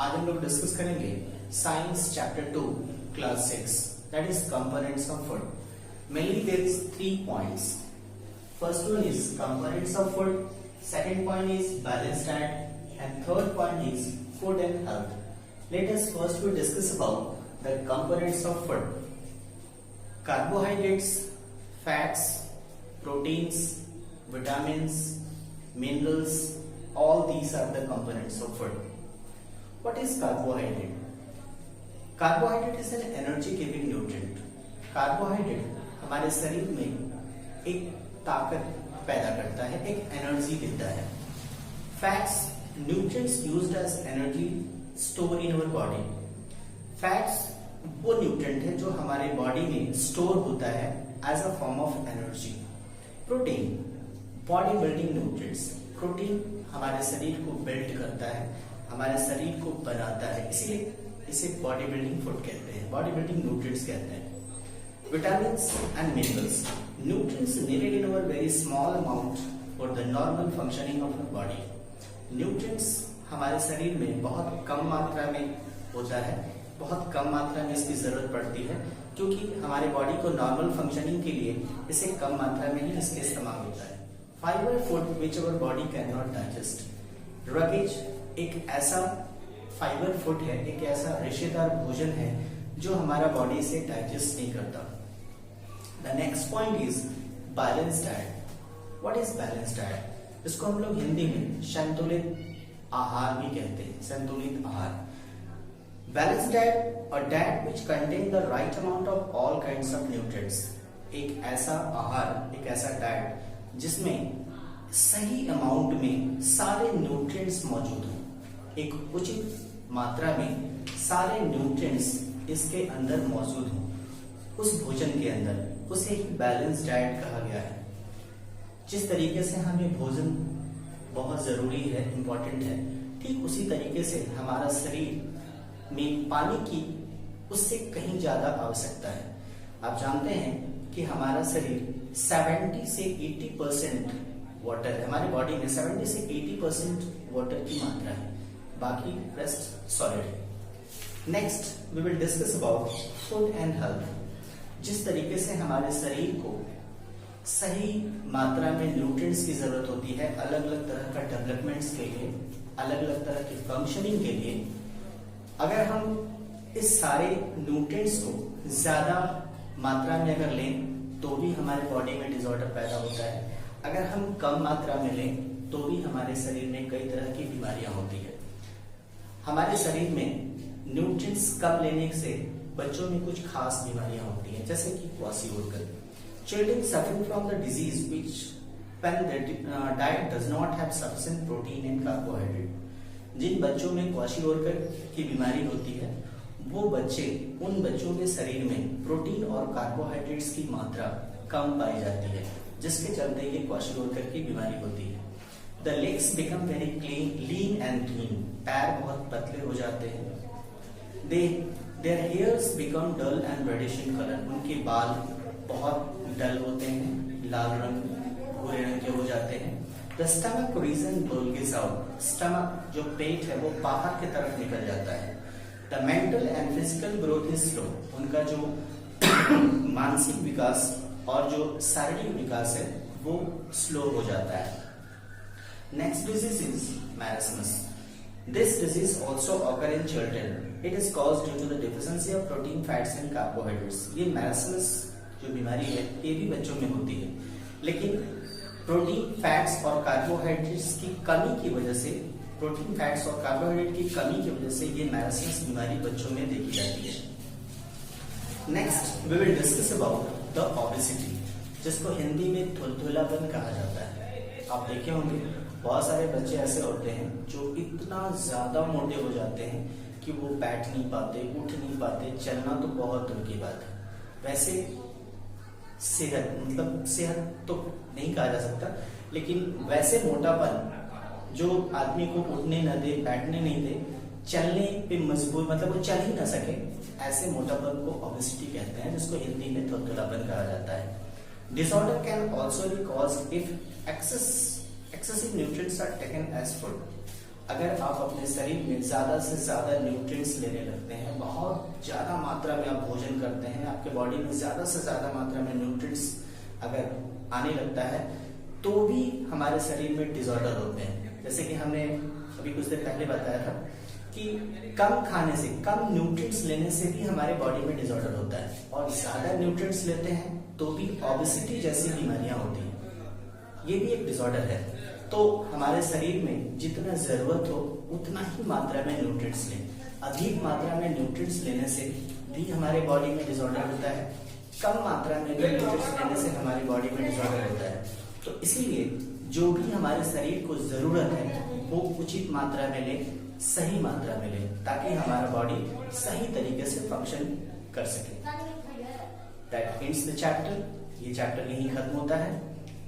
आज हम लोग डिस्कस करेंगे science chapter 2 class 6 that is components of food. Mainly there is 3 points. First one is components of food, second point is balanced diet and third point is food and health. Let us first we discuss about the components of food. Carbohydrates, fats, proteins, vitamins, minerals, all these are the components of food. What is carbohydrate? Carbohydrate is an energy giving nutrient. Carbohydrate हमारे शरीर में एक ताकत पैदा करता है, एक energy देता है. Fats, nutrients used as energy store in our body. Fats वो न्यूट्रिएंट है जो हमारे बॉडी में स्टोर होता है as a form of energy. Protein, body building nutrients. Protein हमारे शरीर को बिल्ड करता है, हमारे शरीर को बनाता है, इसीलिए इसे बॉडी बिल्डिंग फूड कहते हैं, बॉडी बिल्डिंग न्यूट्रिएंट्स कहते हैं. Vitamins and minerals, nutrients needed in our very small amount for the normal functioning of our body. Nutrients हमारे शरीर में बहुत कम मात्रा में होता है, बहुत कम मात्रा में इसकी जरूरत पड़ती है, क्योंकि हमारे बॉडी को नॉर्मल फंक्शनिंग के लिए इसे कम मात्रा में ही इसके इस्तेमाल होता है. Fibre food which our body can not digest. Roughage एक ऐसा फाइबर फूड है, एक ऐसा रेशेदार भोजन है जो हमारा बॉडी से डाइजेस्ट नहीं करता. The next point is balance diet. What is balance diet? इसको हम लोग हिंदी में संतुलित आहार भी कहते हैं, संतुलित आहार. Balanced diet, a diet which contain the right amount of all kinds of nutrients. एक ऐसा आहार, एक ऐसा डाइट जिसमें सही अमाउंट में सारे न्यूट्रिएंट्स मौजूद हों, एक उचित मात्रा में सारे न्यूट्रिएंट्स इसके अंदर मौजूद हों, उस भोजन के अंदर, उसे ही बैलेंस डाइट कहा गया है. जिस तरीके से हमें भोजन बहुत जरूरी है, इंपॉर्टेंट है, ठीक उसी तरीके से हमारा शरीर में पानी की उससे कहीं ज्यादा आवश्यकता है. आप जानते हैं कि हमारा शरीर 70 से 80% वाटर है, हमारी बॉडी में 70 से 80% वाटर की मात्रा है, बाकी रेस्ट सॉलिड है. Next we will discuss about food and health. जिस तरीके से हमारे शरीर को सही मात्रा में न्यूट्रिएंट्स की जरूरत होती है अलग अलग तरह का डेवलपमेंट्स के लिए, अलग अलग तरह की फंक्शनिंग के लिए, अगर हम इस सारे न्यूट्रिएंट्स को ज्यादा मात्रा में अगर लें तो भी हमारे बॉडी में डिसऑर्डर पैदा होता है, अगर हम कम मात्रा में लें तो भी हमारे शरीर में कई तरह की बीमारियां होती है. हमारे शरीर में न्यूट्रिएंट्स कम लेने से बच्चों में कुछ खास बीमारियां होती हैं, जैसे कि kwashiorkor. Children suffering from the disease which when the diet does not have sufficient protein and carbohydrate. जिन बच्चों में क्वाशीओरकर की बीमारी होती है वो बच्चे, उन बच्चों के शरीर में प्रोटीन और कार्बोहाइड्रेट्स की मात्रा कम पाई जाती है, जिसके चलते ये क्वाशीओरकर की बीमारी होती है. The legs become very lean and thin. पैर बहुत पतले हो जाते हैं. Their hairs become dull and reddish in colour. उनके बाल बहुत डल होते हैं, लाल रंग, भूरे रंग के हो जाते हैं. The stomach region bulges out. Stomach जो पेट है वो बाहर की तरफ निकल जाता है. The mental and physical growth is slow. उनका जो मानसिक विकास और जो शारीरिक विकास है वो स्लो हो जाता है. Next disease is marasmus. This disease also occur in children. It is caused due to the deficiency of protein, fats and carbohydrates. ये marasmus जो बीमारी है ये भी बच्चों में होती है, लेकिन प्रोटीन, फैट्स और कार्बोहाइड्रेट्स की कमी की वजह से, प्रोटीन, फैट्स और कार्बोहाइड्रेट की कमी की वजह से ये मैरासमस बीमारी बच्चों में देखी जाती है. Next we will discuss about the obesity, जिसको हिंदी में थुलथुलापन कहा जाता है. आप देखे होंगे बहुत सारे बच्चे ऐसे होते हैं जो इतना ज्यादा मोटे हो जाते हैं कि वो बैठ नहीं पाते, उठ नहीं पाते, चलना तो बहुत दूर की बात है. वैसे सेहत, मतलब सेहत तो नहीं कहा जा सकता, लेकिन वैसे मोटापन जो आदमी को उठने न दे, बैठने नहीं दे, चलने पे मजबूर, मतलब वो चल ही ना सके, ऐसे मोटापन को ओबेसिटी कहते हैं, जिसको हिंदी में थुलथुलापन कहा जाता है. Disorder can also be caused if excessive nutrients are taken as food. अगर आप अपने शरीर में ज्यादा से ज्यादा न्यूट्रिएंट्स लेने लगते हैं, बहुत ज्यादा मात्रा में आप भोजन करते हैं, आपके बॉडी में ज्यादा से ज्यादा मात्रा में न्यूट्रिएंट्स अगर आने लगता है, तो भी हमारे शरीर में डिसऑर्डर होते हैं। जैसे कि हमने अभी कुछ देर पहले बताया था कि कम खाने से, कम न्यूट्रिएंट्स लेने से भी हमारे बॉडी में डिसऑर्डर होता है, और ज्यादा न्यूट्रिएंट्स लेते हैं तो भी ओबेसिटी जैसी बीमारियां होती हैं। ये भी एक डिसऑर्डर है। तो हमारे शरीर में जितना जरूरत हो उतना ही मात्रा में न्यूट्रिएंट्स लें। अधिक मात्रा में न्यूट्रिएंट्स लेने से भी हमारे बॉडी में डिसऑर्डर होता है, कम मात्रा में भी न्यूट्रिएंट्स लेने से हमारी बॉडी में डिसऑर्डर होता है। तो इसलिए जो भी हमारे शरीर को जरूरत है वो उचित मात्रा में ले, सही मात्रा में ले, ताकि हमारा बॉडी सही तरीके से फंक्शन कर सके। That ends the chapter. ये चैप्टर यहीं खत्म होता है।